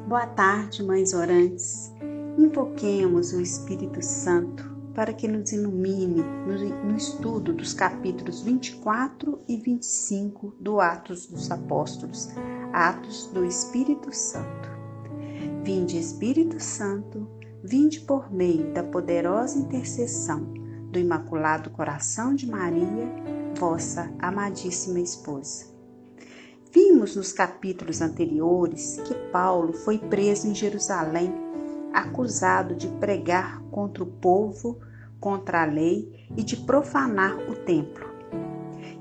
Boa tarde, mães orantes. Invoquemos o Espírito Santo para que nos ilumine no estudo dos capítulos 24 e 25 do Atos dos Apóstolos, Atos do Espírito Santo. Vinde, Espírito Santo, vinde por meio da poderosa intercessão do Imaculado Coração de Maria, vossa amadíssima esposa. Vimos nos capítulos anteriores que Paulo foi preso em Jerusalém, acusado de pregar contra o povo, contra a lei e de profanar o templo,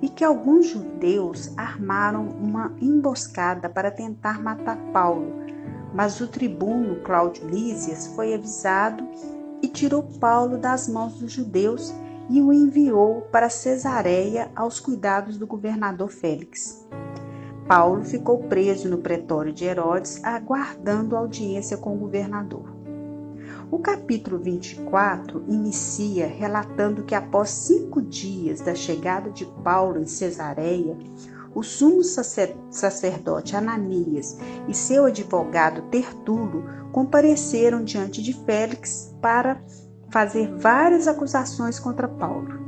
e que alguns judeus armaram uma emboscada para tentar matar Paulo, mas o tribuno Cláudio Lísias foi avisado e tirou Paulo das mãos dos judeus e o enviou para Cesareia aos cuidados do governador Félix. Paulo ficou preso no pretório de Herodes, aguardando audiência com o governador. O capítulo 24 inicia relatando que após 5 dias da chegada de Paulo em Cesareia, o sumo sacerdote Ananias e seu advogado Tertulo compareceram diante de Félix para fazer várias acusações contra Paulo.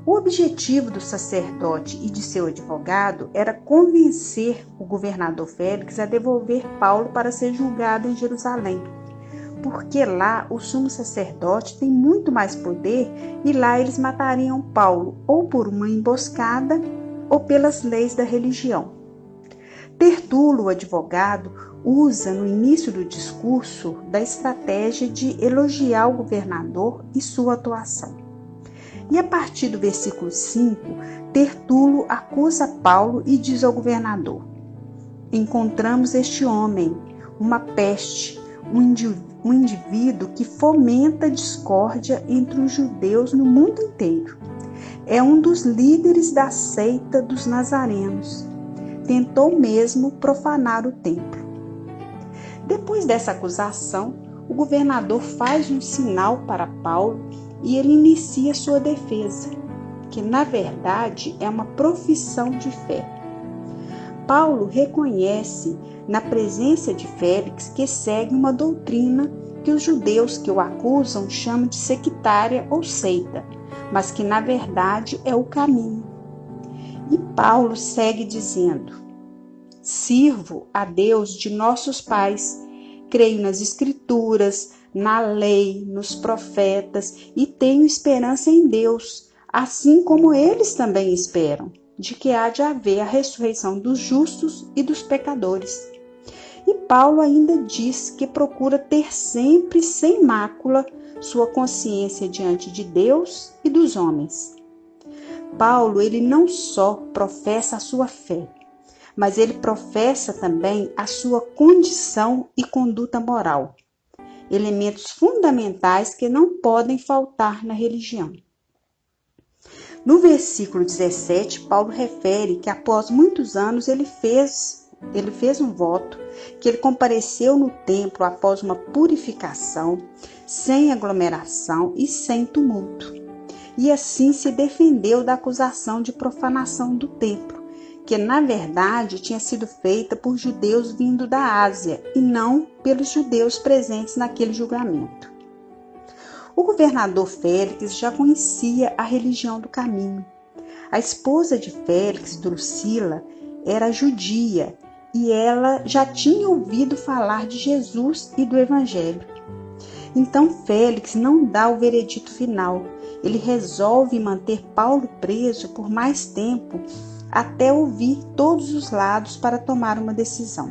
O objetivo do sacerdote e de seu advogado era convencer o governador Félix a devolver Paulo para ser julgado em Jerusalém, porque lá o sumo sacerdote tem muito mais poder e lá eles matariam Paulo ou por uma emboscada ou pelas leis da religião. Tertulo, o advogado, usa no início do discurso da estratégia de elogiar o governador e sua atuação. E a partir do versículo 5, Tertulo acusa Paulo e diz ao governador: encontramos este homem, uma peste, um indivíduo que fomenta discórdia entre os judeus no mundo inteiro. É um dos líderes da seita dos nazarenos. Tentou mesmo profanar o templo. Depois dessa acusação, o governador faz um sinal para Paulo e ele inicia sua defesa, que na verdade é uma profissão de fé. Paulo reconhece na presença de Félix que segue uma doutrina que os judeus que o acusam chamam de sectária ou seita, mas que na verdade é o caminho. E Paulo segue dizendo: sirvo a Deus de nossos pais, creio nas Escrituras, na lei, nos profetas e tenho esperança em Deus, assim como eles também esperam, de que há de haver a ressurreição dos justos e dos pecadores. E Paulo ainda diz que procura ter sempre sem mácula sua consciência diante de Deus e dos homens. Paulo, ele não só professa a sua fé, mas ele professa também a sua condição e conduta moral, elementos fundamentais que não podem faltar na religião. No versículo 17, Paulo refere que após muitos anos ele fez um voto, que ele compareceu no templo após uma purificação, sem aglomeração e sem tumulto. E assim se defendeu da acusação de profanação do templo, que na verdade tinha sido feita por judeus vindo da Ásia e não pelos judeus presentes naquele julgamento. O governador Félix já conhecia a religião do caminho. A esposa de Félix, Drusila, era judia e ela já tinha ouvido falar de Jesus e do Evangelho. Então Félix não dá o veredito final. Ele resolve manter Paulo preso por mais tempo até ouvir todos os lados para tomar uma decisão.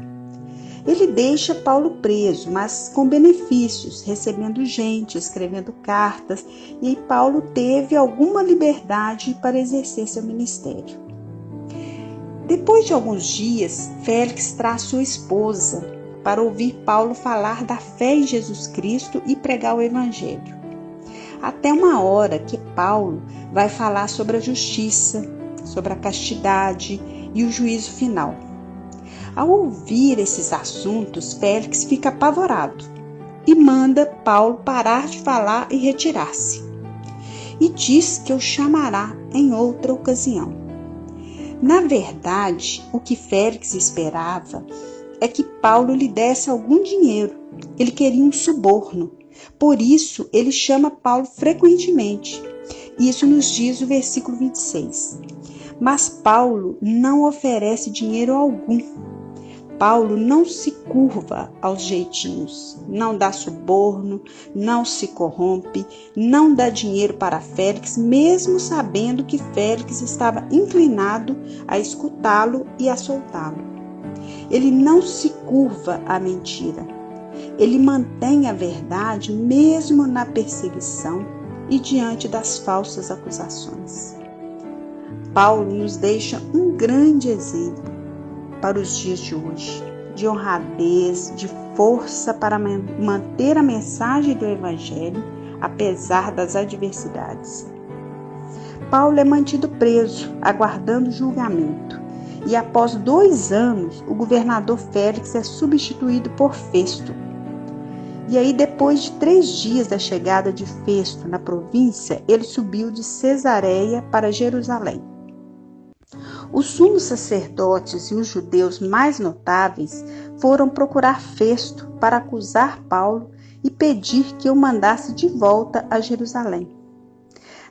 Ele deixa Paulo preso, mas com benefícios, recebendo gente, escrevendo cartas, e aí Paulo teve alguma liberdade para exercer seu ministério. Depois de alguns dias, Félix traz sua esposa para ouvir Paulo falar da fé em Jesus Cristo e pregar o Evangelho. Até uma hora que Paulo vai falar sobre a justiça, sobre a castidade e o juízo final. Ao ouvir esses assuntos, Félix fica apavorado e manda Paulo parar de falar e retirar-se. E diz que o chamará em outra ocasião. Na verdade, o que Félix esperava é que Paulo lhe desse algum dinheiro. Ele queria um suborno. Por isso, ele chama Paulo frequentemente. Isso nos diz o versículo 26. Mas Paulo não oferece dinheiro algum. Paulo não se curva aos jeitinhos, não dá suborno, não se corrompe, não dá dinheiro para Félix, mesmo sabendo que Félix estava inclinado a escutá-lo e a soltá-lo. Ele não se curva à mentira. Ele mantém a verdade mesmo na perseguição e diante das falsas acusações. Paulo nos deixa um grande exemplo para os dias de hoje, de honradez, de força para manter a mensagem do Evangelho, apesar das adversidades. Paulo é mantido preso, aguardando julgamento, e após 2 anos, o governador Félix é substituído por Festo. E aí, depois de 3 dias da chegada de Festo na província, ele subiu de Cesareia para Jerusalém. Os sumos sacerdotes e os judeus mais notáveis foram procurar Festo para acusar Paulo e pedir que o mandasse de volta a Jerusalém.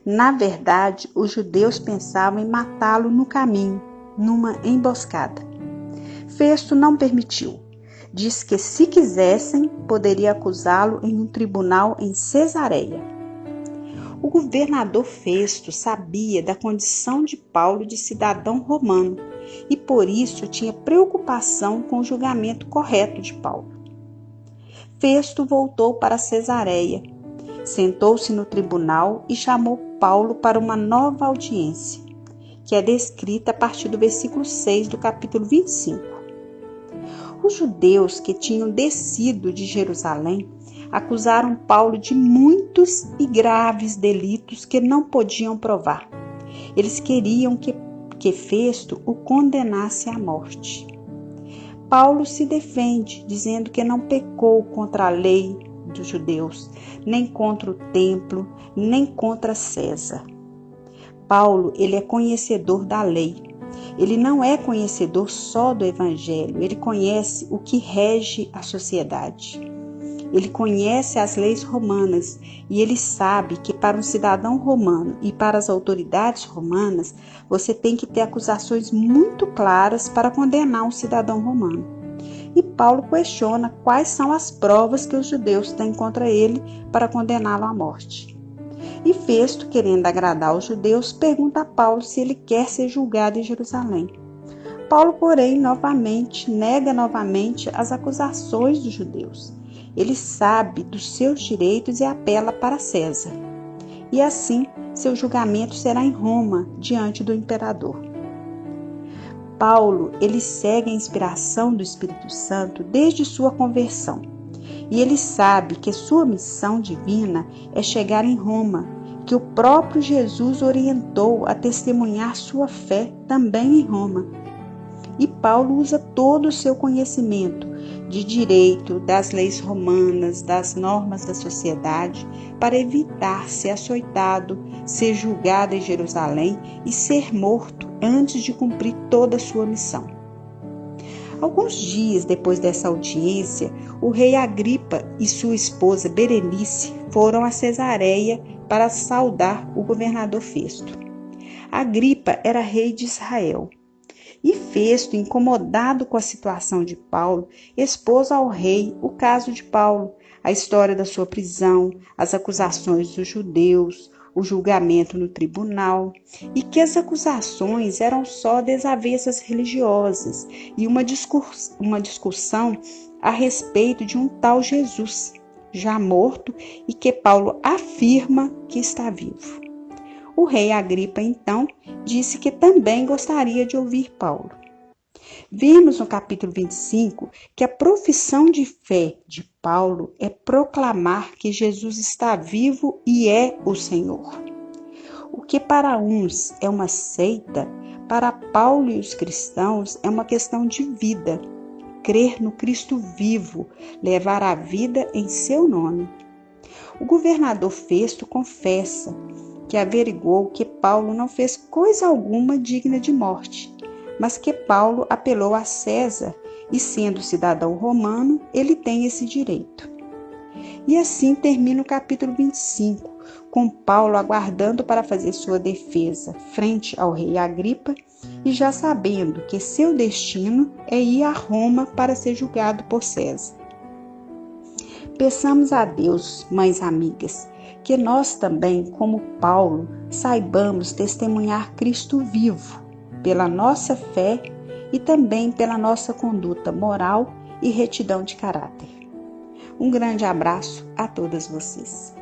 Na verdade, os judeus pensavam em matá-lo no caminho, numa emboscada. Festo não permitiu. Diz que, se quisessem, poderia acusá-lo em um tribunal em Cesareia. O governador Festo sabia da condição de Paulo de cidadão romano e, por isso, tinha preocupação com o julgamento correto de Paulo. Festo voltou para Cesareia, sentou-se no tribunal e chamou Paulo para uma nova audiência, que é descrita a partir do versículo 6 do capítulo 25. Os judeus que tinham descido de Jerusalém acusaram Paulo de muitos e graves delitos que não podiam provar. Eles queriam que Festo o condenasse à morte. Paulo se defende, dizendo que não pecou contra a lei dos judeus, nem contra o templo, nem contra César. Paulo, ele é conhecedor da lei. Ele não é conhecedor só do Evangelho, ele conhece o que rege a sociedade. Ele conhece as leis romanas e ele sabe que para um cidadão romano e para as autoridades romanas, você tem que ter acusações muito claras para condenar um cidadão romano. E Paulo questiona quais são as provas que os judeus têm contra ele para condená-lo à morte. E Festo, querendo agradar os judeus, pergunta a Paulo se ele quer ser julgado em Jerusalém. Paulo, porém, nega novamente as acusações dos judeus. Ele sabe dos seus direitos e apela para César. E assim, seu julgamento será em Roma, diante do imperador. Paulo, ele segue a inspiração do Espírito Santo desde sua conversão. E ele sabe que sua missão divina é chegar em Roma, que o próprio Jesus orientou a testemunhar sua fé também em Roma. E Paulo usa todo o seu conhecimento de direito, das leis romanas, das normas da sociedade, para evitar ser açoitado, ser julgado em Jerusalém e ser morto antes de cumprir toda a sua missão. Alguns dias depois dessa audiência, o rei Agripa e sua esposa Berenice foram a Cesareia para saudar o governador Festo. Agripa era rei de Israel. E Festo, incomodado com a situação de Paulo, expôs ao rei o caso de Paulo, a história da sua prisão, as acusações dos judeus, o julgamento no tribunal, e que as acusações eram só desavenças religiosas e uma discussão a respeito de um tal Jesus, já morto, e que Paulo afirma que está vivo. O rei Agripa, então, disse que também gostaria de ouvir Paulo. Vimos no capítulo 25 que a profissão de fé de Paulo é proclamar que Jesus está vivo e é o Senhor. O que para uns é uma seita, para Paulo e os cristãos é uma questão de vida. Crer no Cristo vivo, levar a vida em seu nome. O governador Festo confessa que averigou que Paulo não fez coisa alguma digna de morte, mas que Paulo apelou a César e sendo cidadão romano, ele tem esse direito. E assim termina o capítulo 25, com Paulo aguardando para fazer sua defesa frente ao rei Agripa e já sabendo que seu destino é ir a Roma para ser julgado por César. Peçamos a Deus, mães amigas, que nós também, como Paulo, saibamos testemunhar Cristo vivo, pela nossa fé e também pela nossa conduta moral e retidão de caráter. Um grande abraço a todas vocês.